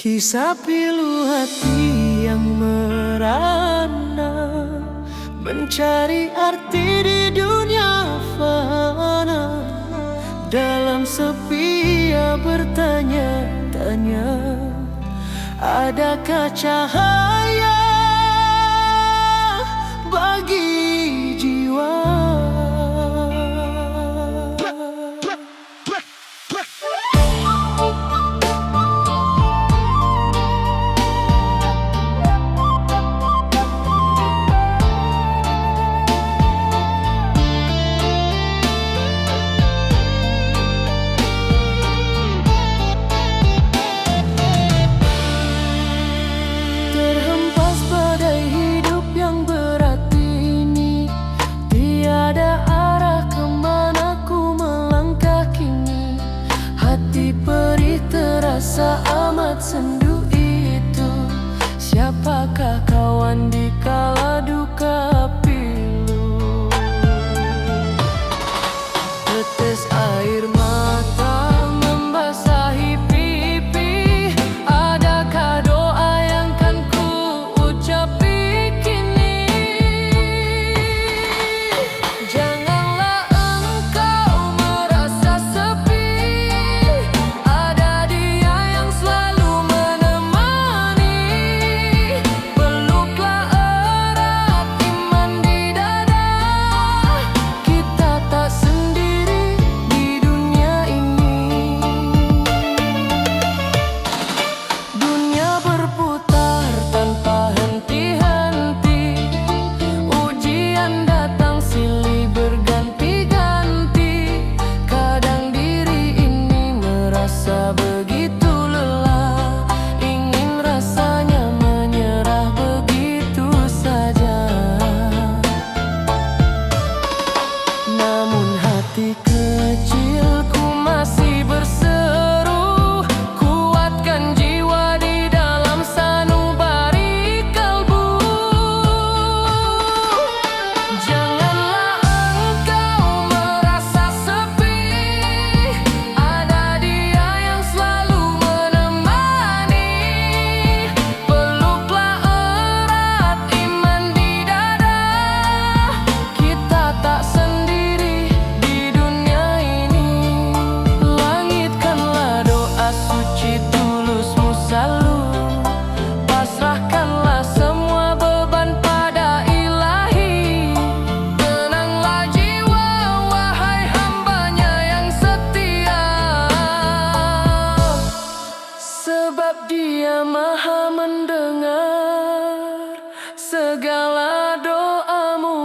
Kisah pilu hati yang merana, mencari arti di dunia fana. Dalam sepi ia bertanya-tanya, adakah cahaya bagi jiwa? Terasa amat sendu itu. Siapakah kawan di kala duka pilu? Tetes air mata membasahi pipi. Adakah doa yang kan ku ucapi kini? Janganlah engkau merasa sepi. Begitu lelah, ingin rasanya menyerah begitu saja. Namun hati kecilku masih berseru, kuatkan jiwa di dalam sanubari kalbu. Janganlah engkau merasa sepi. Ada dia yang selalu menemani. Peluklah erat iman di dada. Kita tak sendiri di dunia ini. Langitkanlah doa suci tulusmu selalu. Pasrahkanlah semua beban pada Ilahi. Tenanglah jiwa, wahai hambanya yang setia. Sebab Dia maha mendengar segala doamu.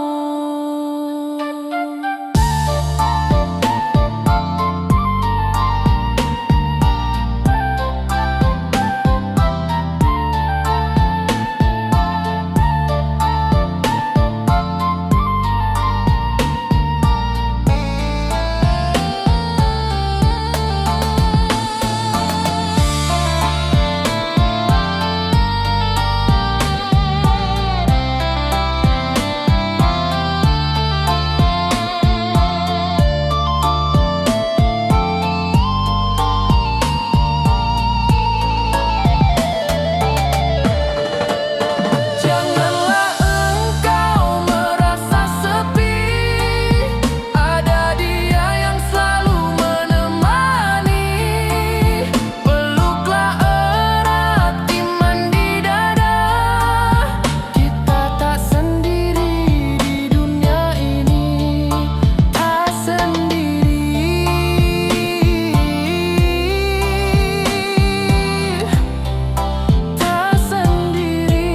Janganlah engkau merasa sepi. Ada Dia yang selalu menemani. Peluklah erat iman di dada. Kita tak sendiri di dunia ini. Tak sendiri. Tak sendiri.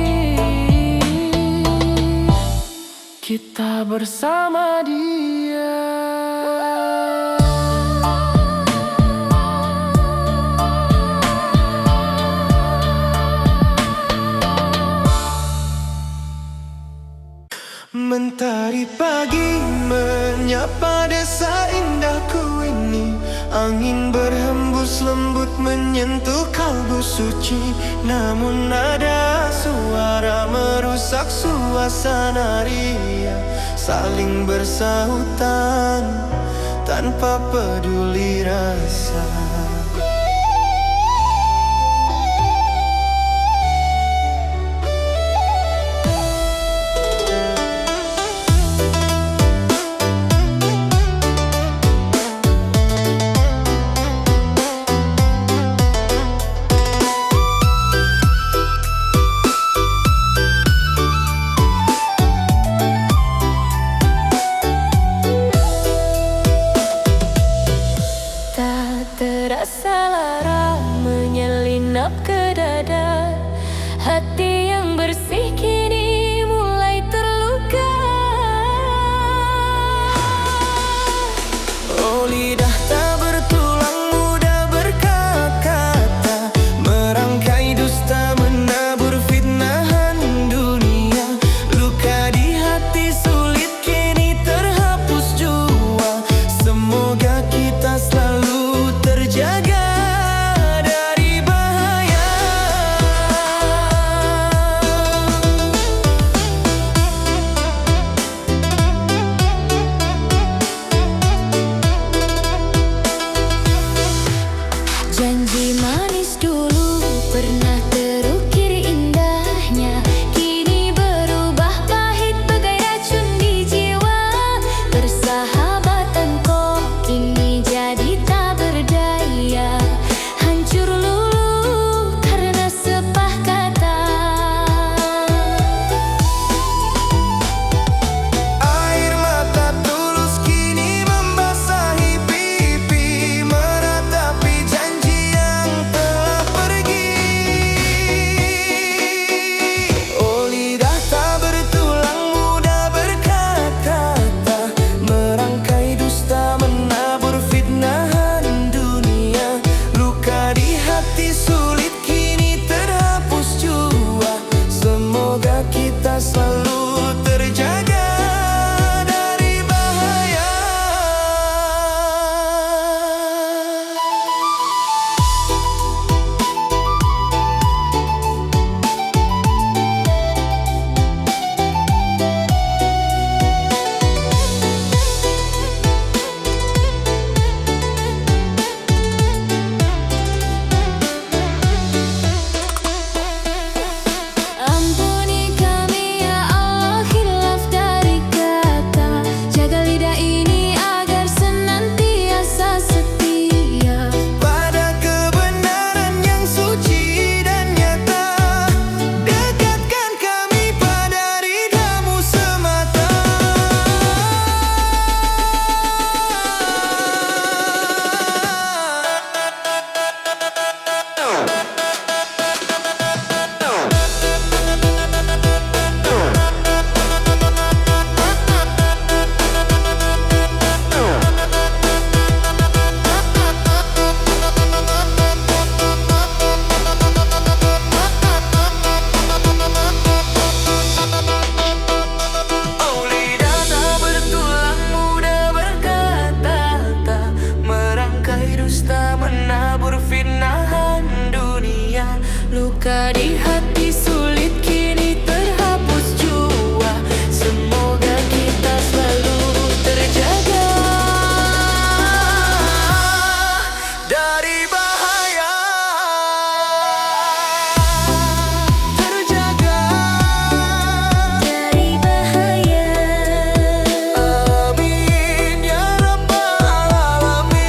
Kita bersama Dia. Mentari pagi menyapa desa indahku ini. Angin berhembus lembut menyentuh kalbu suci. Namun ada suara merusak suasana ria. Saling bersahutan tanpa peduli rasa. Luka di hati sulit kini terhapus jua. Semoga kita selalu terjaga dari bahaya. Terjaga dari bahaya. Amin ya rabbal alamin.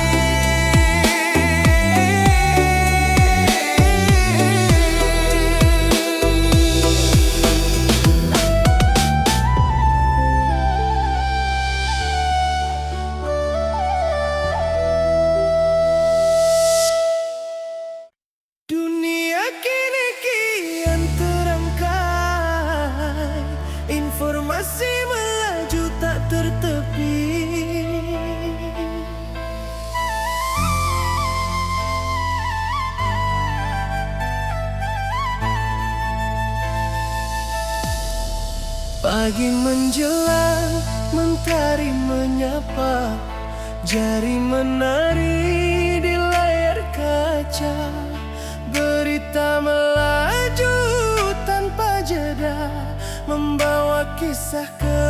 Dunia kini kian terangkai, informasi melaju tak tertepi. Pagi menjelang, mentari menyapa, jari menari di layar kaca. Berita melaju tanpa jeda, membawa kisah ke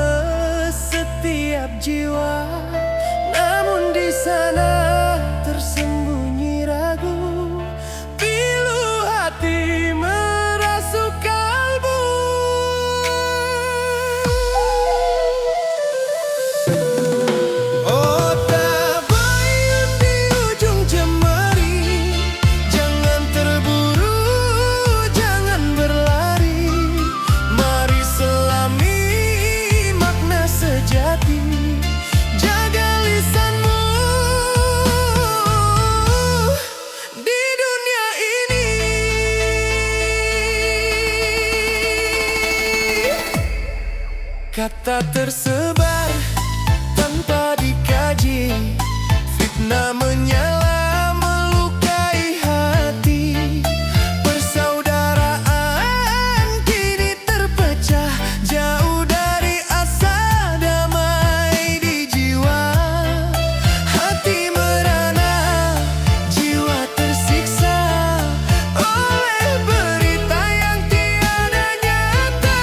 setiap jiwa. Namun di sana tersembunyi ragu, pilu hati merasuk kalbu. Oh tabayun di ujung jemari, jangan terburu, jangan berlari. Mari selami makna sejati, jaga lisanmu di dunia ini. Kata tersebar tanpa dikaji, fitnah menyala melukai hati. Persaudaraan kini terpecah, jauh dari asa damai di jiwa. Hati merana, jiwa tersiksa oleh berita yang tiada nyata.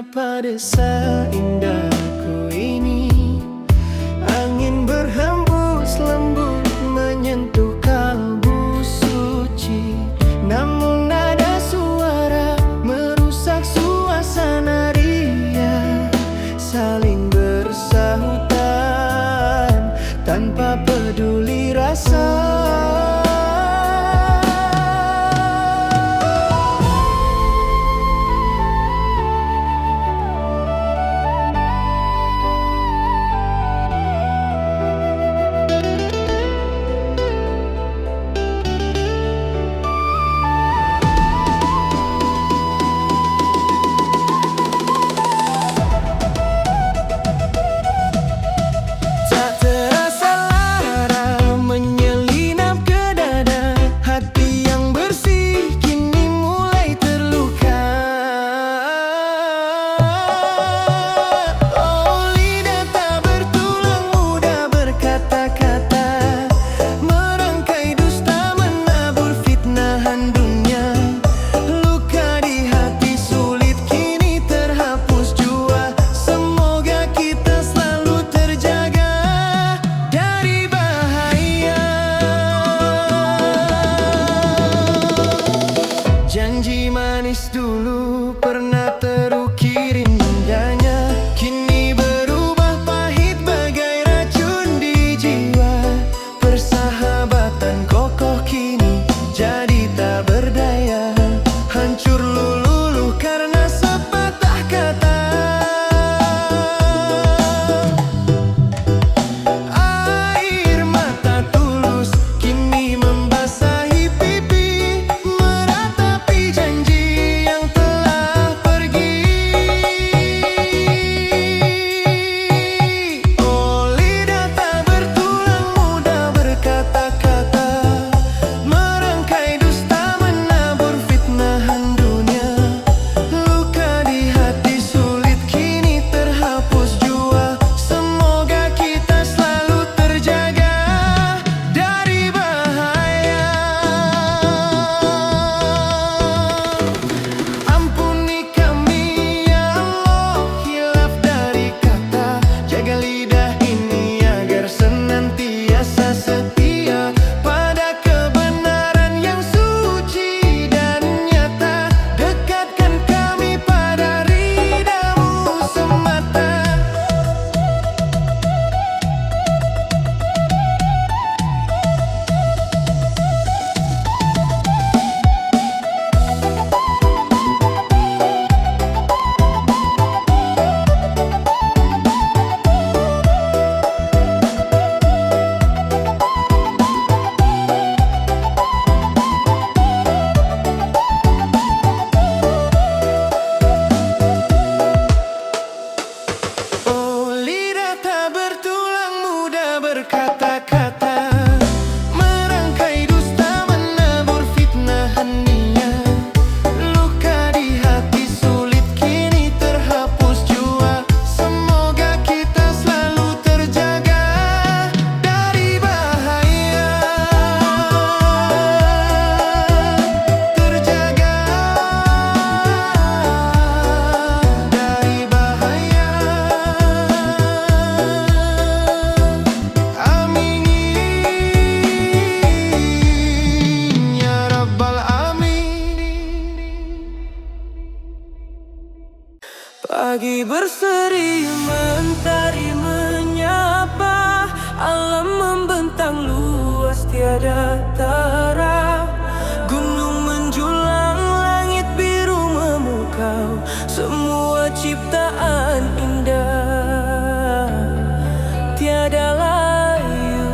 Mengapa desa indahku ini angin berhembus lembut menyentuh kalbu suci, namun ada suara merusak suasana ria, saling bersahutan tanpa peduli rasa. Janji manis dulu pernah terukir indahnya, kini berubah pahit bagai racun di jiwa. Persahabatan kokoh kini jadi tak berdaya, hancur luluh karena sepatah kata. Air mata tulus kini membasahi pipi, berkata-kata, merangkai dusta, menabur fitnah hening. Luka di hati sulit kini terhapus jua. Semoga kita selalu terjaga dari bahaya, terjaga dari bahaya. Pagi berseri, mentari menyapa, alam membentang luas tiada tara. Gunung menjulang, langit biru memukau, semua ciptaan indah tiada layu.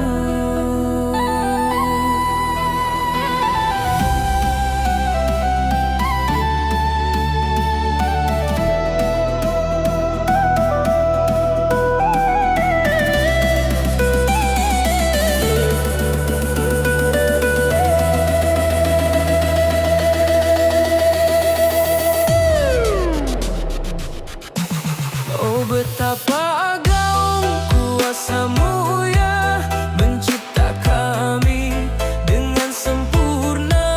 Betapa agung kuasa-Mu ya, mencipta kami dengan sempurna.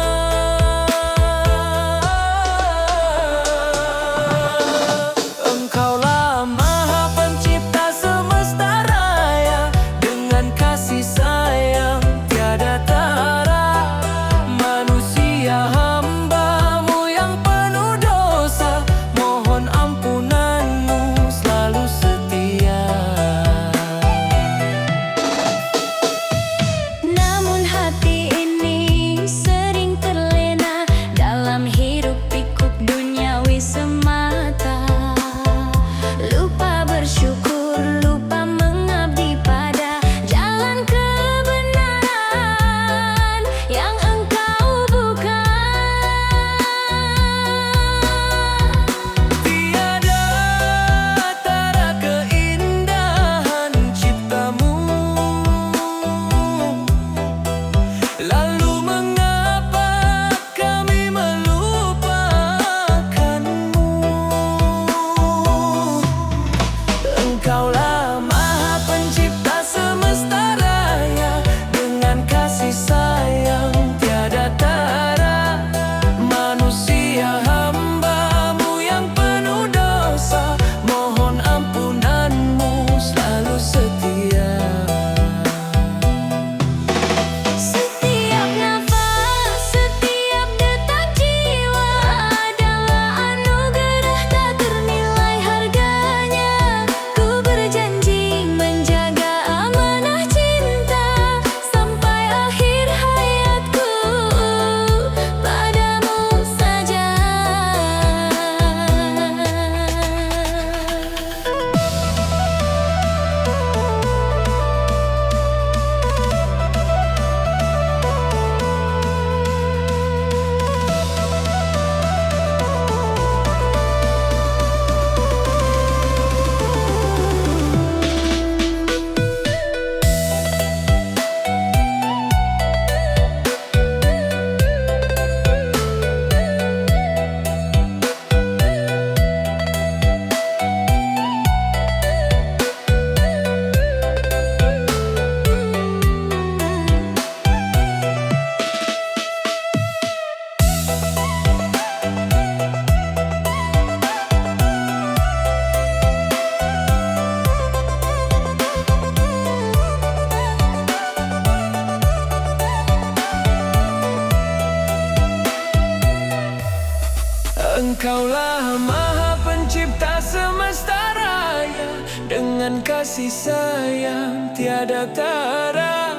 dengan kasih sayang tiada tara.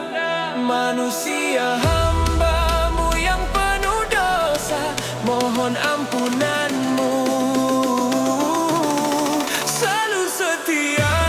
Manusia hamba-Mu yang penuh dosa, mohon ampunan-Mu selalu setia.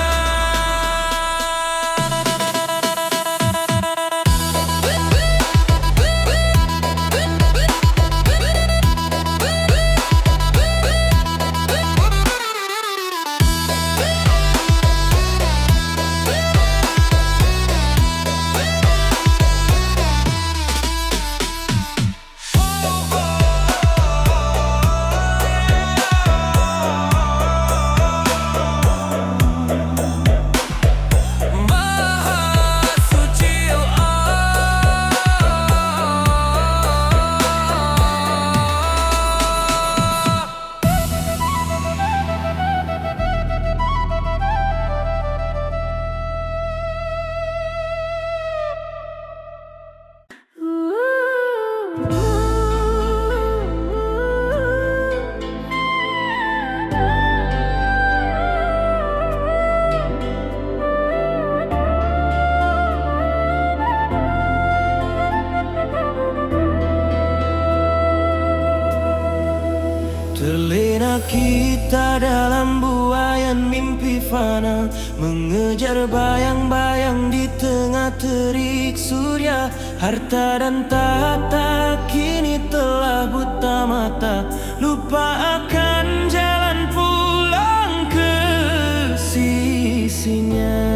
Terlena kita dalam buaian mimpi fana, mengejar bayang-bayang di tengah terik surya. Harta dan tahta kini telah buta mata, lupa akan jalan pulang ke sisinya.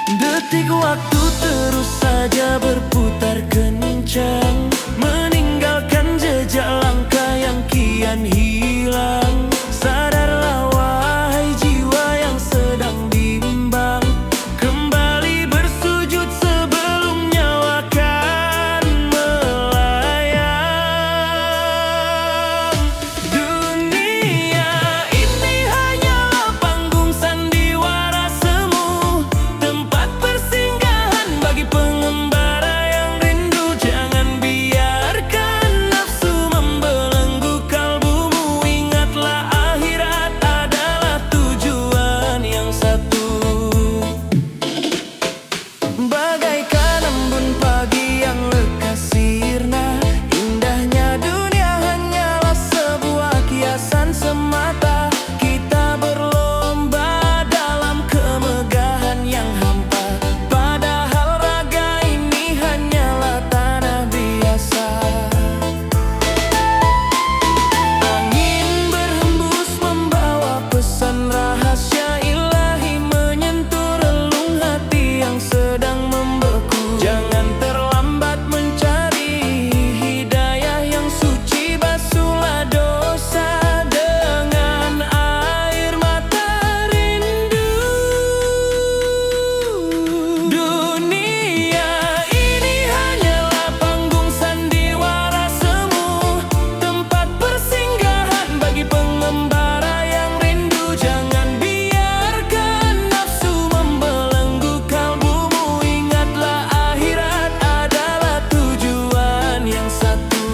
Detik waktu terus saja berputar kencang, meninggalkan jejak langkah yang kian hilang. Sadarlah wahai jiwa yang sedang bimbang, kembali bersujud sebelum nyawa akan melayang. Dunia ini hanyalah panggung sandiwara semu, tempat persinggahan bagi pengembara yang rindu. Jangan biarkan nafsu membelenggu kalbumu, ingatlah akhirat adalah tujuan yang satu. Bagaikan embun pagi yang lekas sirna, indahnya dunia hanyalah sebuah kiasan semata. Kita berlomba dalam kemegahan yang hampa, padahal raga ini hanyalah tanah biasa. Angin berhembus membawa pesan rahasia ilahi, menyentuh relung hati yang sedang membeku. Jangan terlambat mencari hidayah yang suci, basuhlah dosa dengan air mata rindu. Dunia ini hanyalah panggung sandiwara semu, tempat persinggahan bagi pengembara yang rindu. Jangan biarkan nafsu membelenggu kalbumu, ingatlah akhirat adalah tujuan yang satu.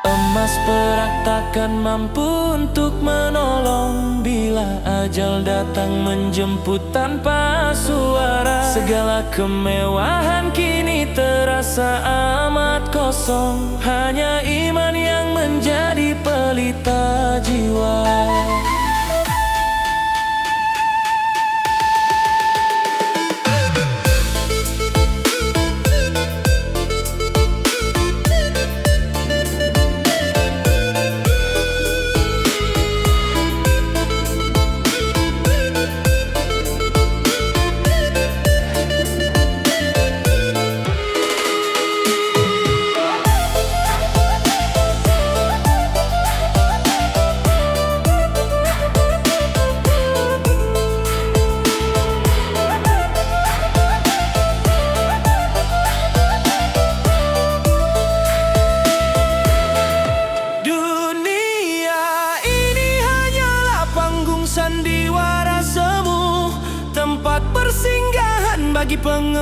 Emas perak takkan mampu untuk menolong bila ajal datang menjemput tanpa suara. Segala kemewahan kini terasa amat kosong, hanya iman yang menjadi pelita jiwa.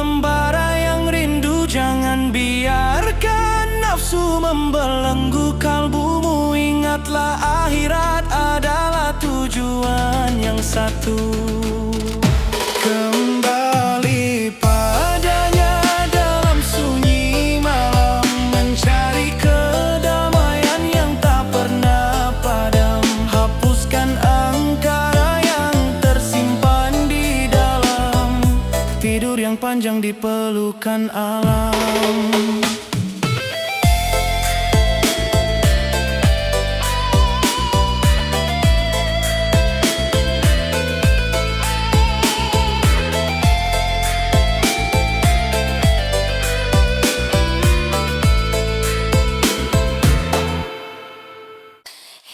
pengembara yang rindu, jangan biarkan nafsu membelenggu kalbumu. Ingatlah akhirat adalah tujuan yang satu. Kembali padanya dalam sunyi malam, mencari kedamaian yang tak pernah padam. Hapuskan angkara yang tersimpan di dalam tidur yang panjang di pelukan alam.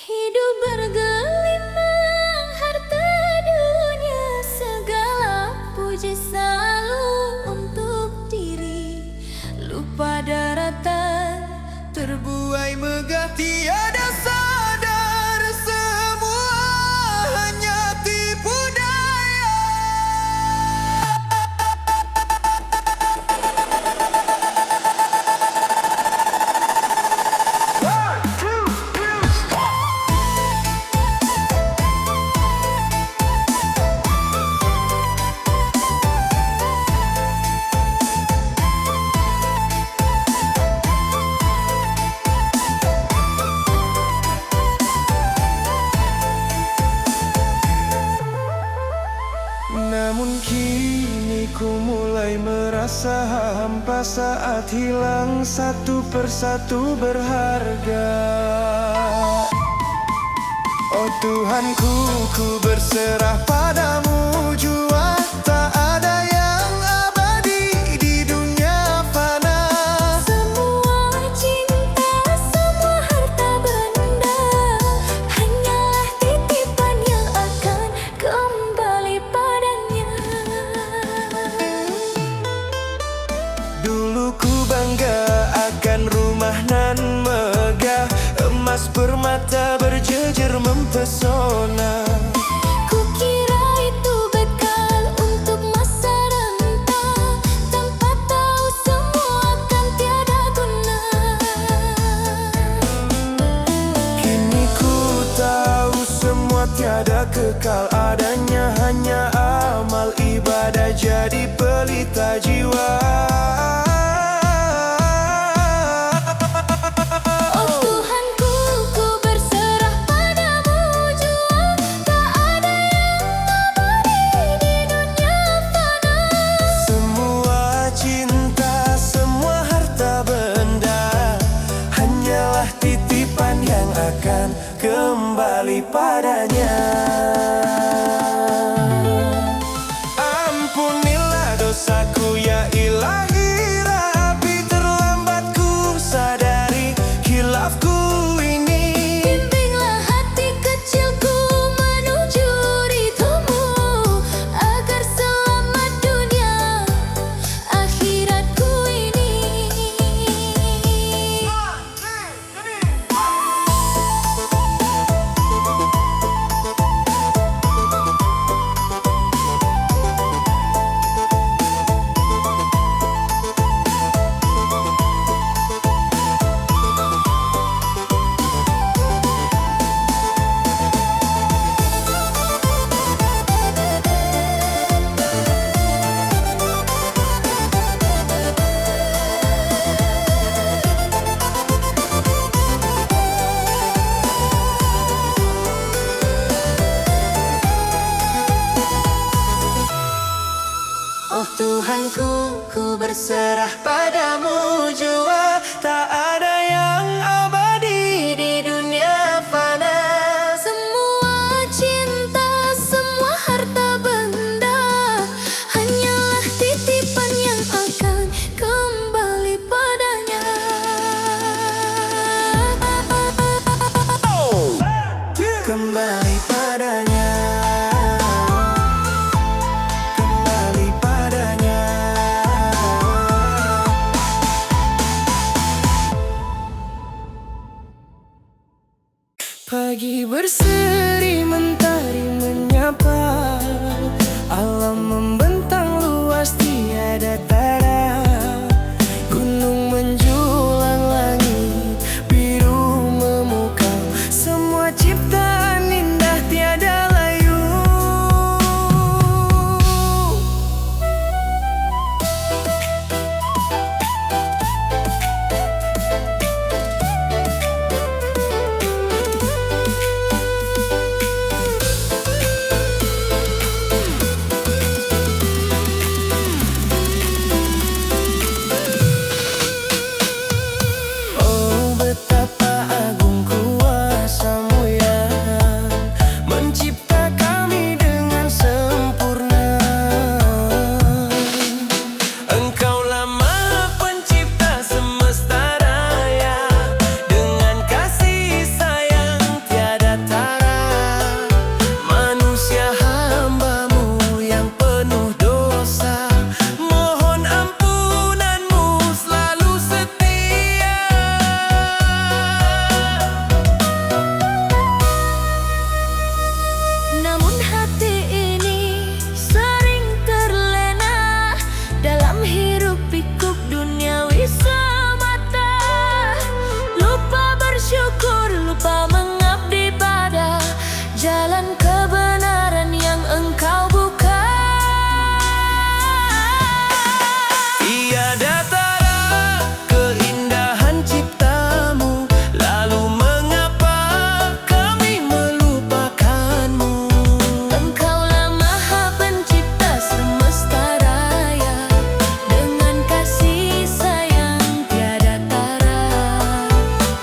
Hidup bergelimang, harta dunia, segala puji selalu untuk diri. Lupa daratan, Terbuai megah, tiada sadar, semua hanya tipu daya. Namun kini ku mulai merasa hampa saat hilang satu persatu berharga. Oh Tuhanku, ku berserah padamu jua, tak ada yang abadi di dunia fana. semua cinta, semua harta benda, hanyalah titipan yang akan kembali padanya. Dulu ku bangga akan rumah nan megah, emas permata berjejer mempesona. Kukira itu bekal untuk masa renta, tanpa tahu semua akan tiada guna. Kini ku tahu semua tiada kekal adanya, hanya amal ibadah jadi pelita jiwa. Oh Tuhanku, ku berserah padamu jua, tak ada yang abadi di dunia fana. Semua cinta, semua harta benda, hanyalah titipan yang akan kembali padanya. Ampunilah dosaku ya Ilahi Rabbi, terlambat ku sadari khilafku ini. Bimbinglah hati kecilku menuju ridhomu, agar selamat dunia akhiratku ini. Oh Tuhanku, ku berserah padamu jua, tak ada yang abadi di dunia fana. Semua cinta, semua harta benda, hanyalah titipan yang akan kembali padanya. Kembali padanya, kembali padanya. Pagi berseri, mentari menyapa, alam membentang luas, tiada Engkaulah Maha Pencipta semesta raya, dengan kasih sayang tiada tara. Manusia hamba-Mu yang penuh dosa, mohon ampunan-Mu selalu setia. Namun hati ini sering terlena dalam hiruk pikuk duniawi semata. Lupa bersyukur, lupa mengabdi pada jalan kebenaran yang Engkau buka. Tiada tara keindahan cipta-Mu, lalu mengapa kami melupakan-Mu? Engkaulah Maha Pencipta semesta raya, dengan kasih sayang tiada tara.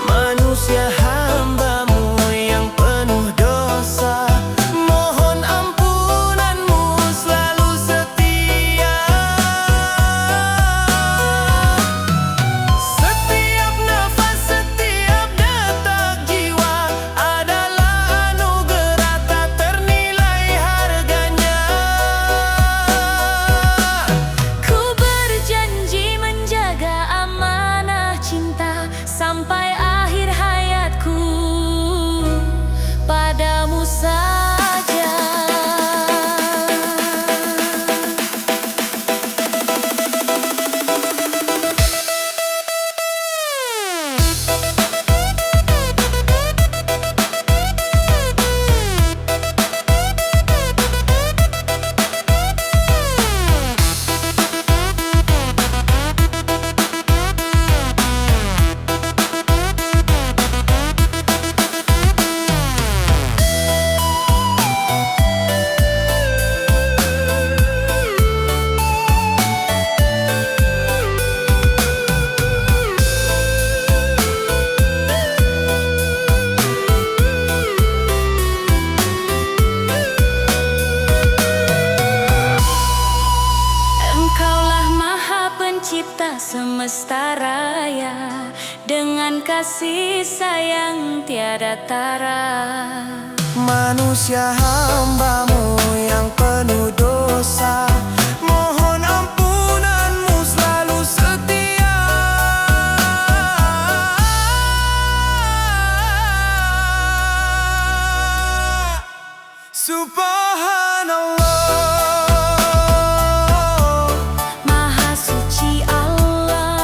Manusia hamba-Mu yang penuh dosa, mohon ampunan-Mu selalu setia. Setiap nafas, setiap detak jiwa adalah anugerah tak ternilai harganya. Ku berjanji menjaga amanah cinta sampai akhir hayatku, padamu saja. Engkaulah Maha Pencipta semesta raya, dengan kasih sayang tiada tara. Manusia hamba-Mu yang penuh dosa, mohon ampunan-Mu selalu setia. Subhanallah, Maha suci Allah.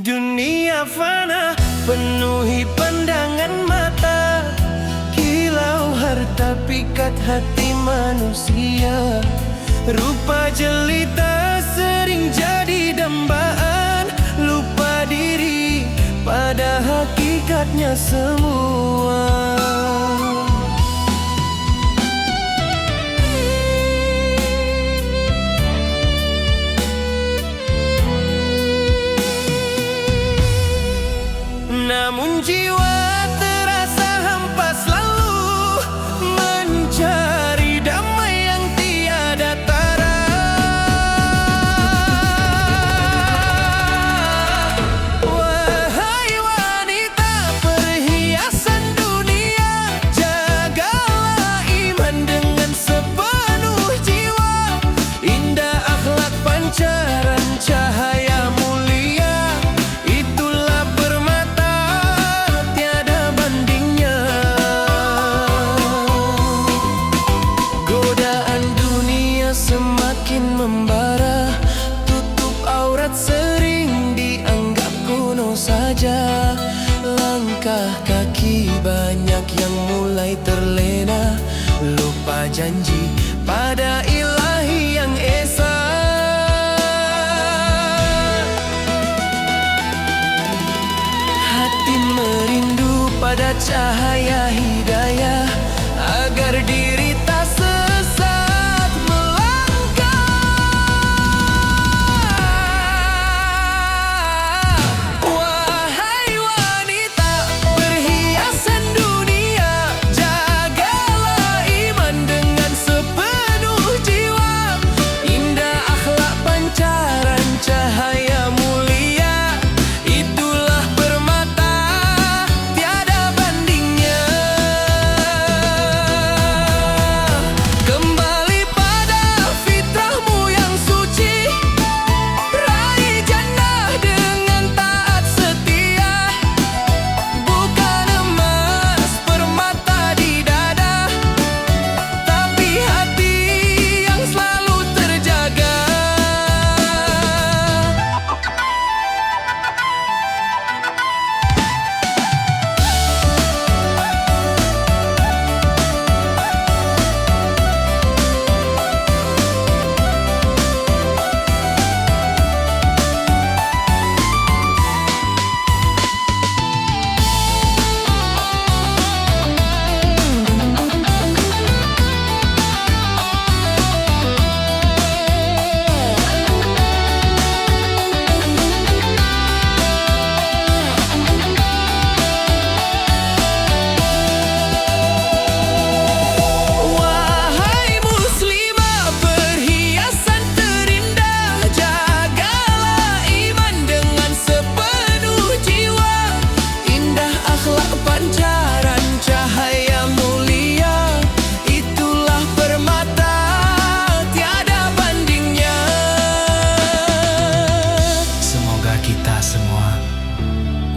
dunia fana penuhi pandangan mata, kilau harta pikat hati manusia. Rupa jelita sering jadi dambaan, lupa diri pada hakikatnya semua. Namun jiwa terasa hampa selalu mencari damai yang tiada tara. Wahai wanita perhiasan dunia, jagalah iman dengan sepenuh jiwa. Indah akhlak pancaran cahaya mulia, itulah permata tiada bandingnya. Godaan dunia semakin membara, tutup aurat sering dianggap kuno saja. Langkah kaki banyak yang mulai terlena, lupa janji pada Ilahi yang esa. Hati hati merindu pada cahaya hidayah, agar diri tak sesat melangkah. Wahai wanita perhiasan dunia, jagalah iman dengan sepenuh jiwa. Indah akhlak pancaran cahaya mulia, itulah permata tiada bandingnya. Kembali pada fitrahmu yang suci, raih jannah dengan taat setia. Bukan emas permata di dada, tapi hati yang selalu terjaga. Wahai muslimah perhiasan terindah, jagalah iman dengan sepenuh jiwa. Indah akhlak pancaran cahaya mulia, itulah permata tiada bandingnya. Semoga kita semua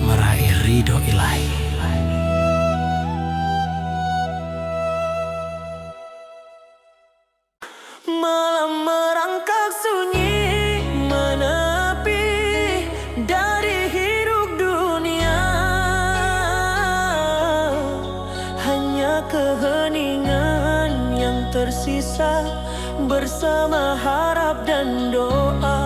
meraih ridho ilahi. Malam merangkak sunyi menepi dari hiruk dunia, hanya keheningan yang tersisa bersama harap dan doa.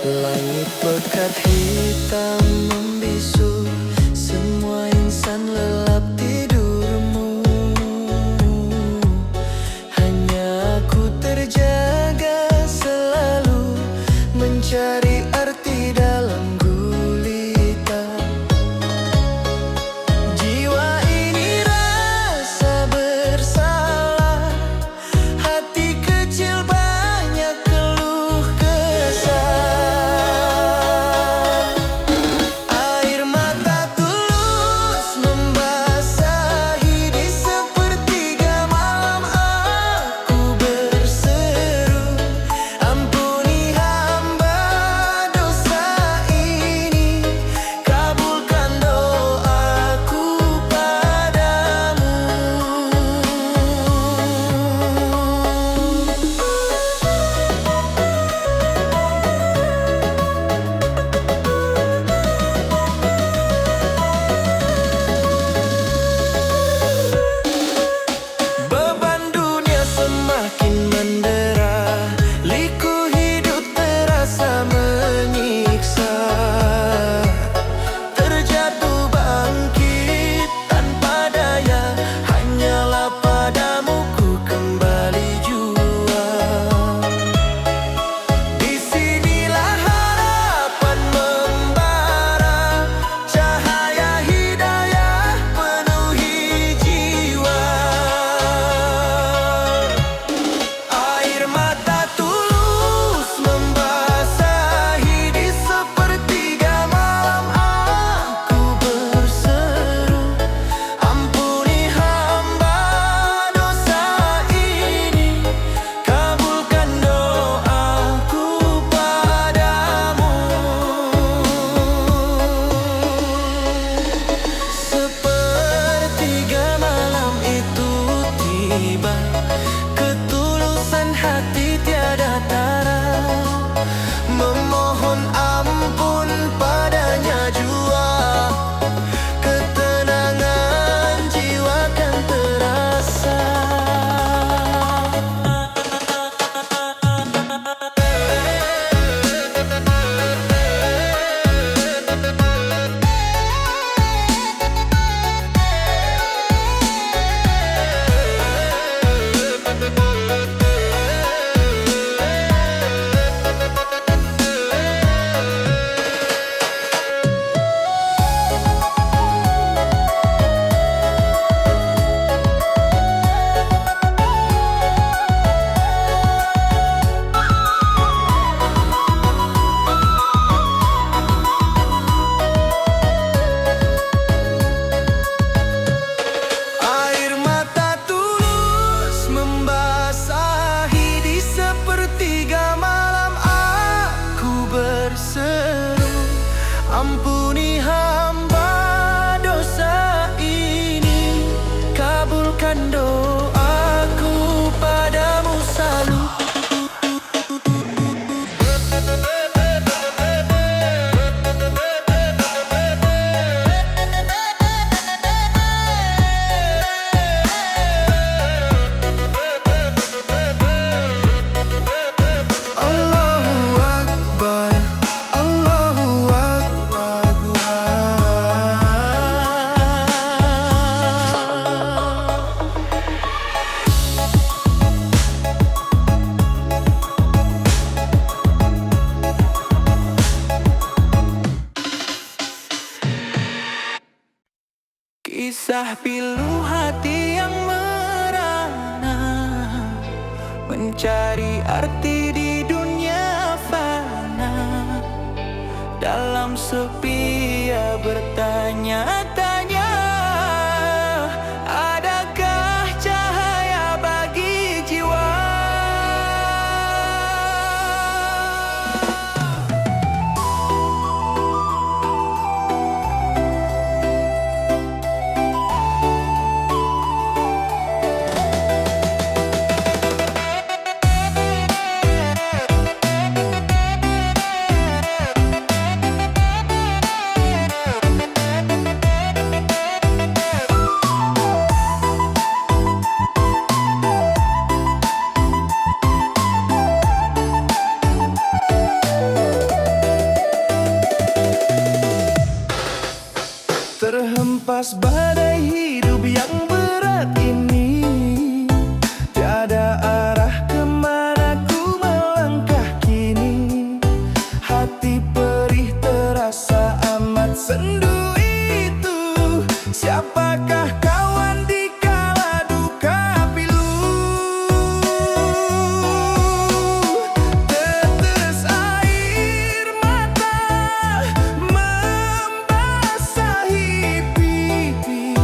Langit pekat hitam membisu, semua insan lelap tidur Susah pilu hati yang merana, mencari arti di dunia fana. Dalam sepi ia bertanya-tanya, adakah cahaya bagi jiwa? Terhempas badai hidup yang berat ini, tiada arah kemana ku melangkah kini. Hati perih terasa amat sendu itu. Siapakah kawan di kala duka pilu? Tetes air mata membasahi pipi.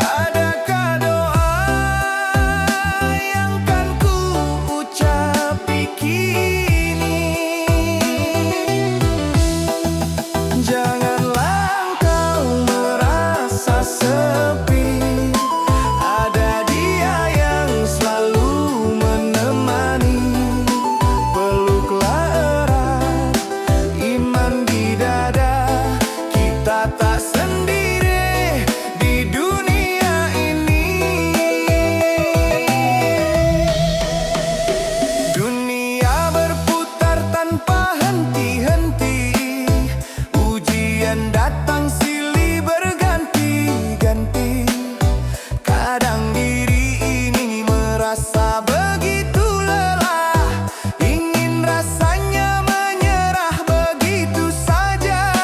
Adakah doa yang kan ku ucapi kini? Janganlah engkau merasa sepi, ada Dia yang selalu menemani. Peluklah erat iman di dada, kita tak sendiri di dunia ini. Dunia berputar tanpa henti-henti, ujian datang silih berganti-ganti. Kadang diri ini merasa begitu lelah, ingin rasanya menyerah begitu saja.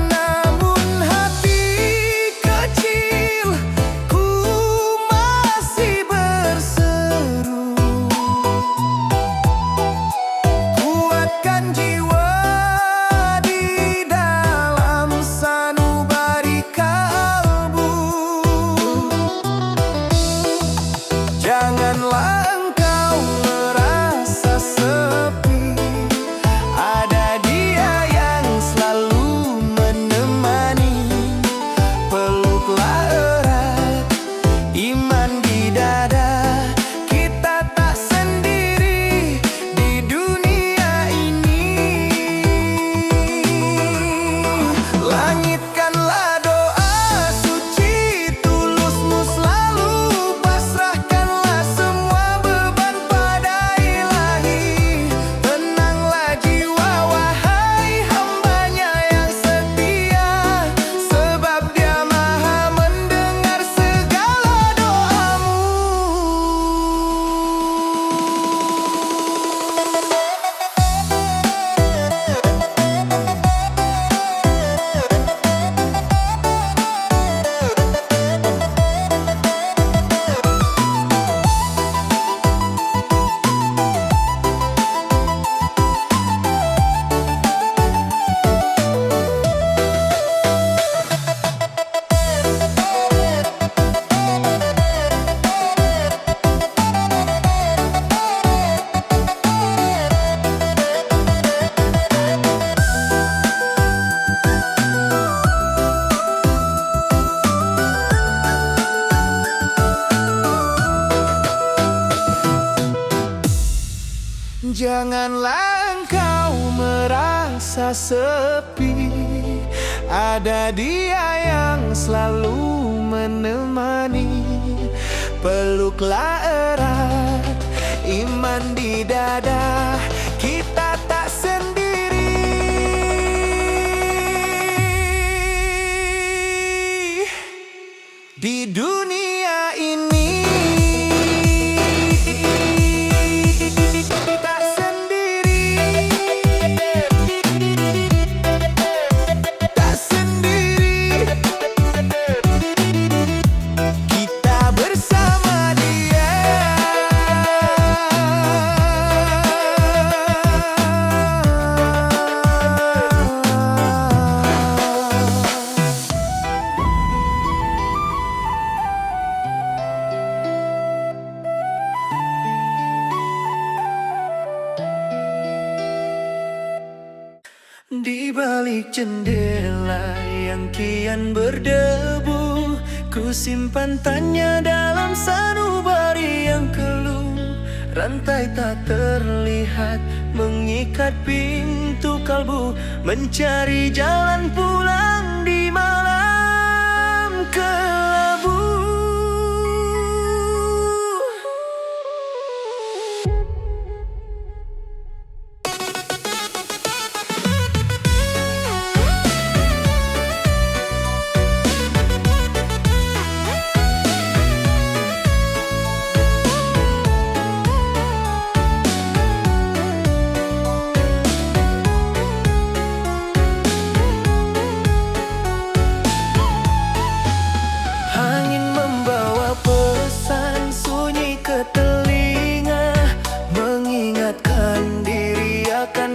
Namun hati kecilku masih berseru, kuatkan jiwa di dalam sanubari kalbu. Janganlah engkau merasa sepi, ada Dia yang selalu menemani. Peluklah erat iman di dada, kita tak sendiri di dunia ini. Langitkanlah doa suci tulusmu selalu, pasrahkanlah semua beban pada Ilahi. Tenanglah jiwa wahai hambanya yang setia, sebab Dia maha mendengar segala doamu. Janganlah engkau merasa sepi, ada Dia yang selalu menemani. Peluklah erat iman di dada, kita tak sendiri di dunia ini. Tak sendiri. balik jendela yang kian berdebu, ku simpan tanya dalam sanubari yang keluh. Rantai tak terlihat mengikat pintu kalbu, mencari jalan pulang di malam kelabu.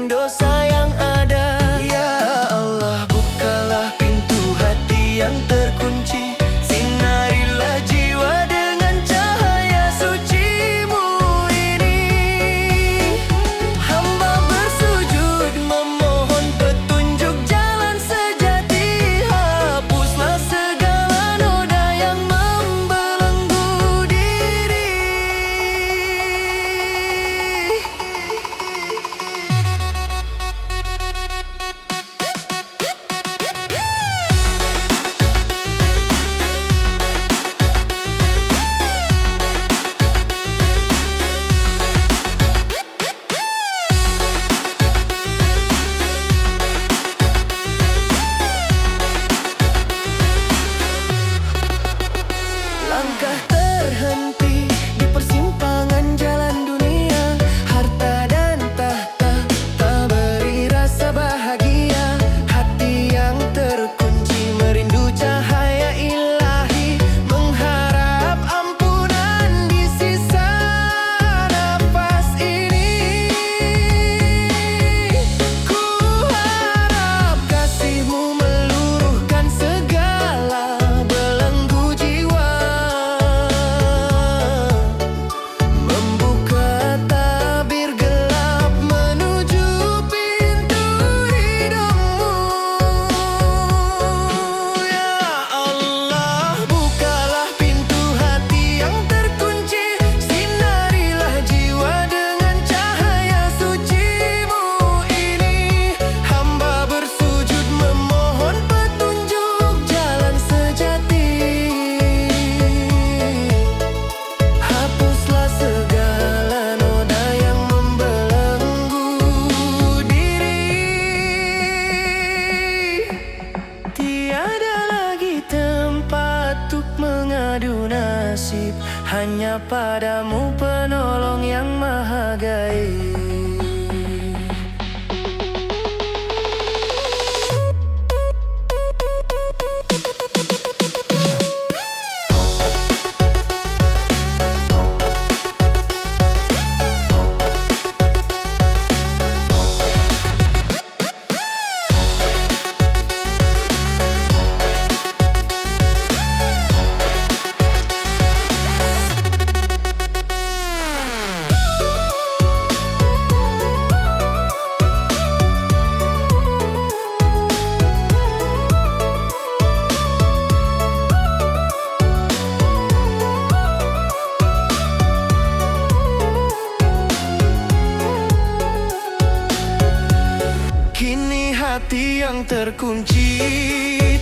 Dosa yang ada, ya Allah, bukalah pintu hati yang terkunci. Sinarilah jiwa dengan cahaya suci-Mu ini. Hamba bersujud memohon petunjuk jalan sejati. Hapuslah segala noda yang membelenggu diri. Langkah terhenti di persimpangan jalan dunia. Harta dan tahta tak beri rasa bahagia. Hati yang terkunci merindu cahaya ilahi, mengharap ampunan di sisa nafas ini. Ku harap kasih-Mu meluruhkan segala belenggu jiwa, membuka tabir gelap menuju pintu hidupmu. Ya Allah, bukalah pintu hati yang terkunci. Sinarilah jiwa dengan cahaya suci-Mu ini. Hamba bersujud memohon petunjuk jalan sejati. Hapuslah segala noda yang membelenggu diri. Tiada lagi tempat untuk mengadu nasib, hanya pada-Mu penolong yang maha gaib. Kini hati yang terkunci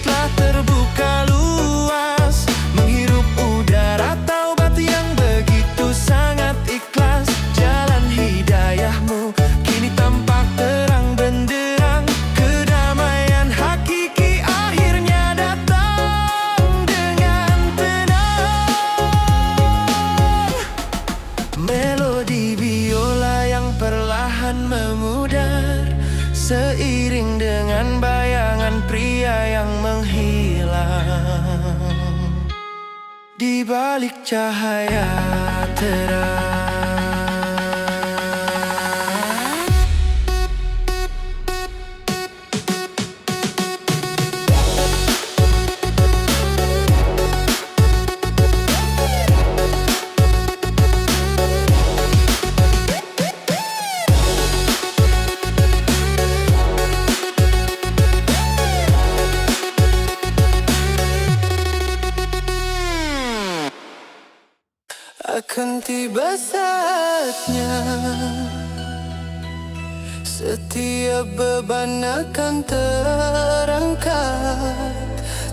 telah terbuka luas, menghirup udara taubat yang begitu sangat ikhlas. Jalan hidayah-Mu kini tampak terang benderang, kedamaian hakiki akhirnya datang dengan tenang. Melodi biola yang perlahan memudar, seiring dengan bayangan pria yang menghilang di balik cahaya terang. Akan tiba saatnya, setiap beban akan terangkat,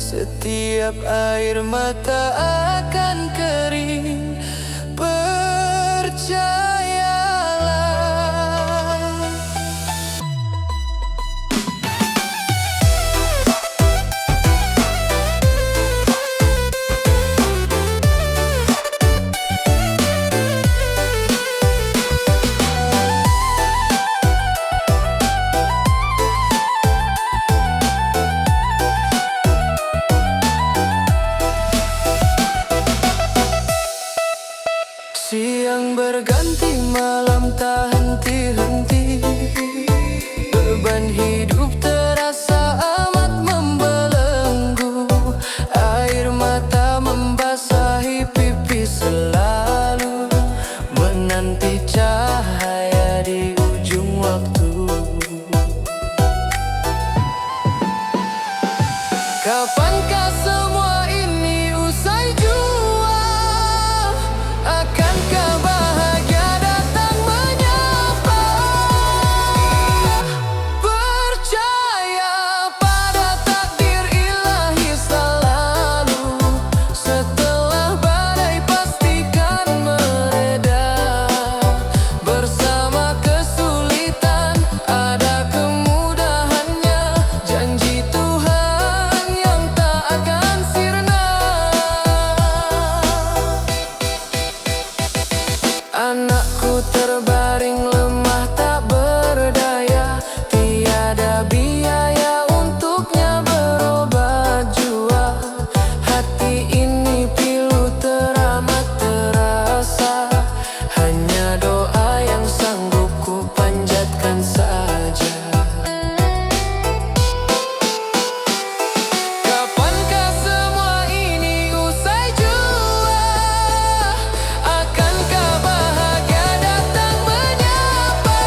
setiap air mata akan kering. Percayalah. Siang berganti malam tak henti-henti, beban hidup terasa amat membelenggu. Air mata membasahi pipi, selalu menanti cahaya di ujung waktu. Kapankah semua ini usai jua? Akankah bahagia datang menyapa? Percaya pada takdir ilahi selalu. Setelah badai pastikan mereda. Bersama kesulitan ada kemudahannya. Janji Tuhan yang tak akan sirna. Anakku terbaring lemah tak berdaya, tiada biaya untuknya berobat jua. Hati ini pilu teramat terasa, hanya doa yang sanggup ku panjatkan saja. Kapankah semua ini usai jua? Akankah bahagia datang menyapa?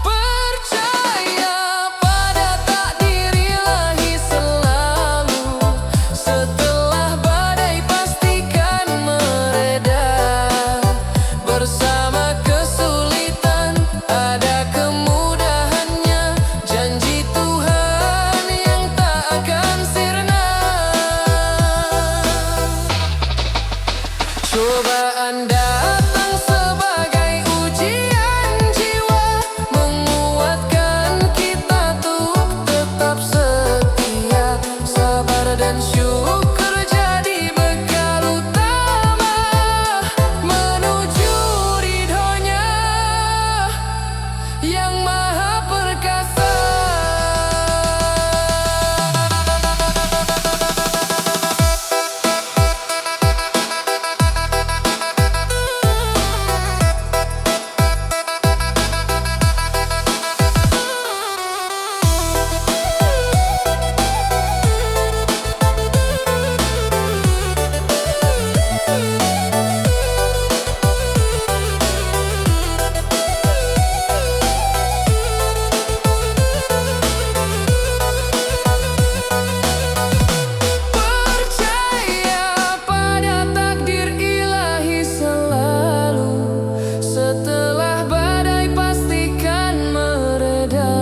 Percaya pada takdir ilahi selalu. Setelah badai pastikan mereda. Bersama kesulitan ada kemudahannya. Janji Tuhan yang tak akan sirna. Cobaan datang sebagai ujian jiwa, menguatkan kita untuk tetap setia. Sabar dan syukur jadi bekal utama menuju ridhonya yang maha perkasa. Percaya pada takdir ilahi selalu. Setelah badai pastikan mereda.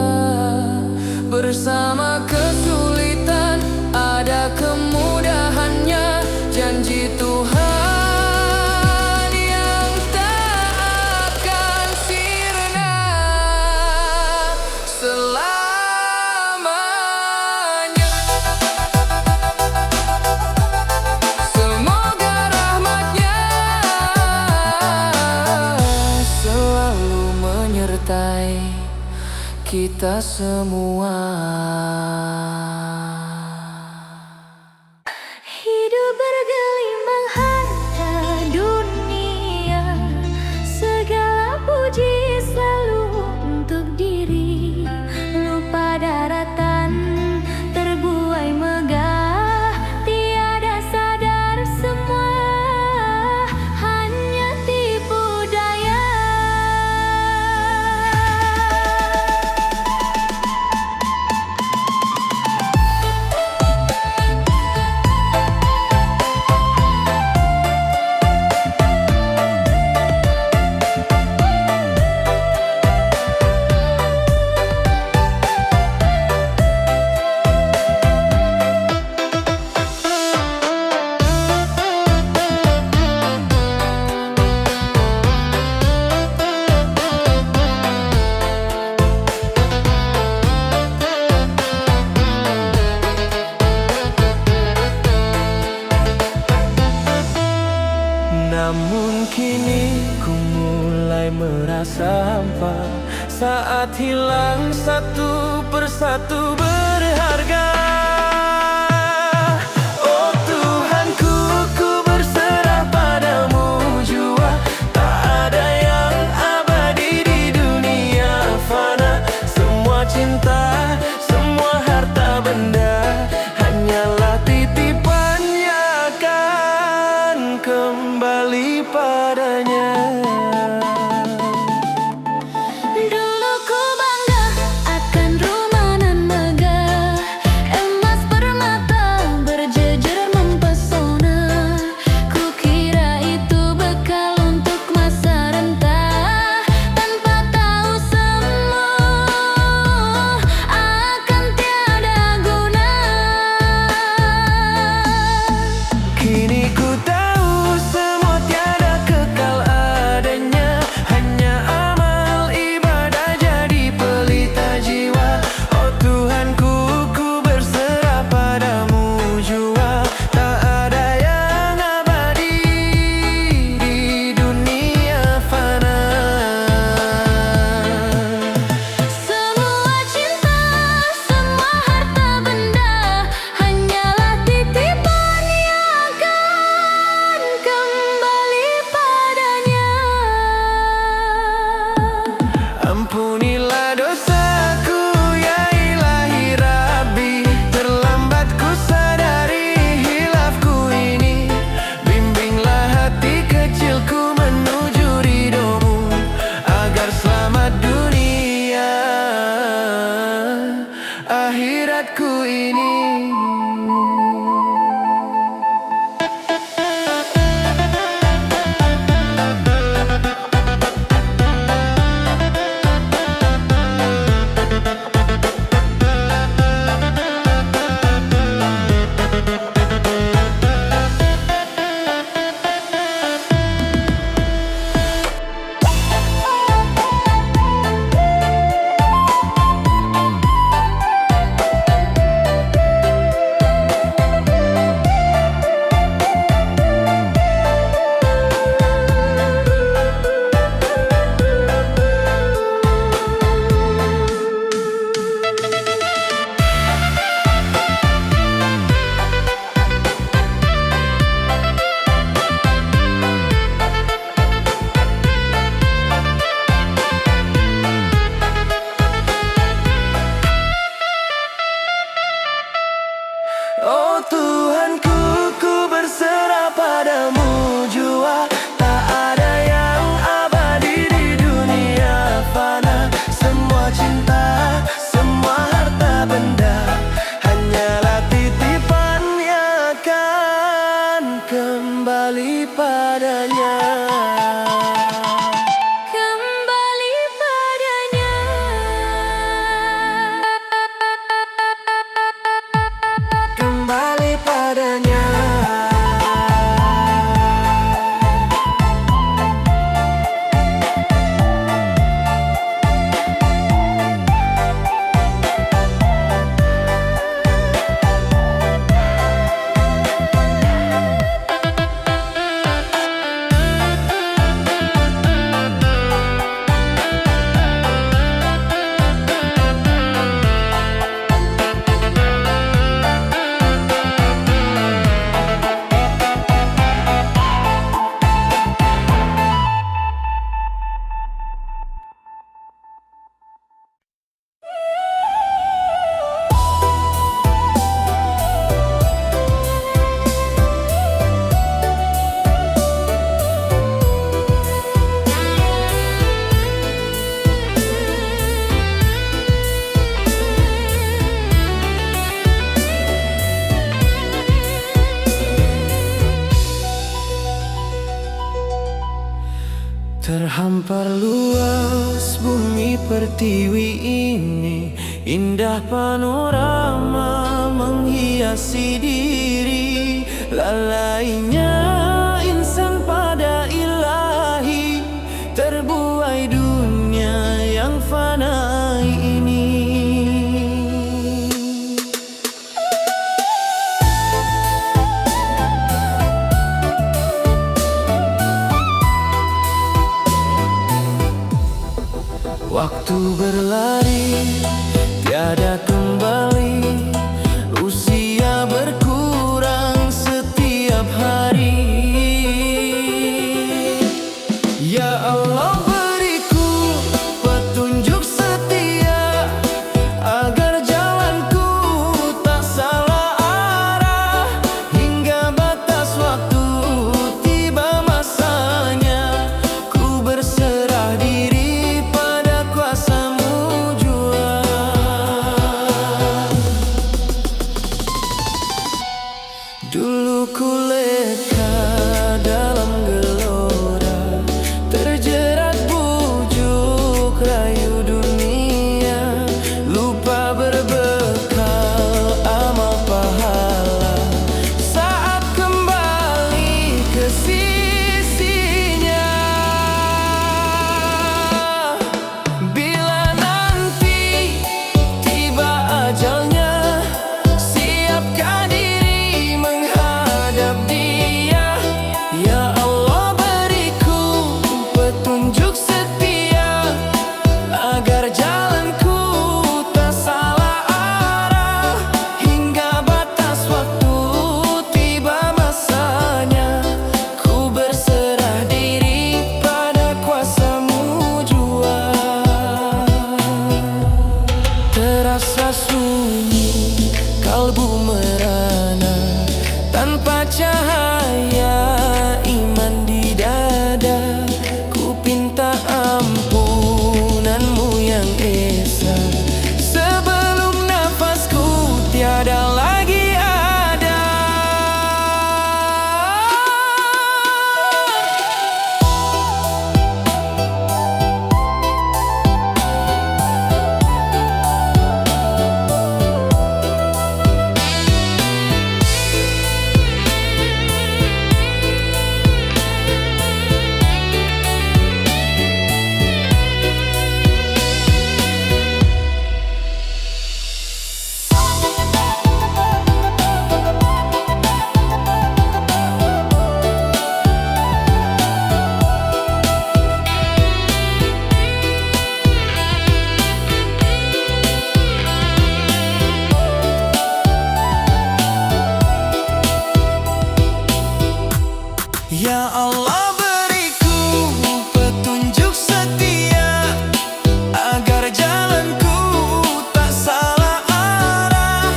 Bersama kesulitan ada kemudahannya. Janji Tuhan yang tak akan sirna selamanya. Semoga rahmatnya selalu menyertai kita semua. Hidup bergelimang harta dunia, segala puji selalu untuk diri. Lupa daratan, terbuai megah, tiada sadar semua hanya tipu daya. Namun kini ku mulai merasa hampa saat hilang satu persatu berharga. Oh Tuhanku, ku berserah padamu jua. Tak ada yang abadi di dunia fana. Semua cinta, semua harta benda hanyalah titipannya, akan kembali padanya. Dulu ku bangga akan rumah nan megah, emas permata berjejer mempesona. Ku kira itu bekal untuk masa renta, tanpa tahu semua akan tiada guna. Kini ku tahu semua tiada kekal adanya, hanya amal ibadah jadi pelita jiwa. Oh Tuhanku, ku berserah padamu jua. Tak ada yang abadi di dunia fana. Semua cinta, semua harta benda hanyalah titipan yang akan kembali padanya. Ampunilah dosaku ya ilahi Rabbi, terlambat ku sadari hilafku ini. Bimbinglah hati kecilku menuju ridhomu, agar selamat dunia akhiratku ini. Oh Tuhanku, ku berserah padamu jua. Tak ada yang abadi di dunia fana. Semua cinta, semua harta benda hanyalah titipan yang akan kembali padanya. Kembali padanya. Kembali padanya. Terhampar luas bumi pertiwi ini, indah panorama menghiasi diri. Lalainya insan pada ilahi, terbuai dunia yang fana ini. Waktu berlari, tiada kembali. Usia berkurang setiap hari. Ya Allah, beriku petunjuk setia, agar jalanku tak salah arah. Hingga batas waktu tiba masanya, ku berserah diri pada kuasa-Mu jua. Dulu ku leka dalam gelora, terjerat bujuk rayu dunia, lupa berbekal amal pahala. Saat kembali ke sisinya, bila nanti tiba ajalnya, siapkan diri menghadap Dia. Ya Allah, beriku petunjuk setia, agar jalanku tak salah arah. Hingga batas waktu tiba masanya, ku berserah diri pada kuasa-Mu jua. Terasa sunyi, kalbu merana, tanpa cahaya iman di dada. Ku pinta ampunan-Mu yang esa, sebelum nafasku tiada lagi ada. Ya Allah, beriku petunjuk setia, agar jalanku tak salah arah.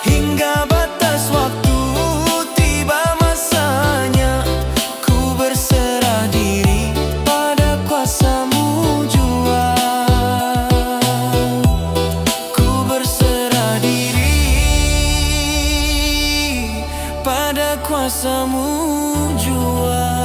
Hingga batas waktu tiba masanya, ku berserah diri pada kuasa-Mu jua. Ku berserah diri pada kuasa-Mu jua.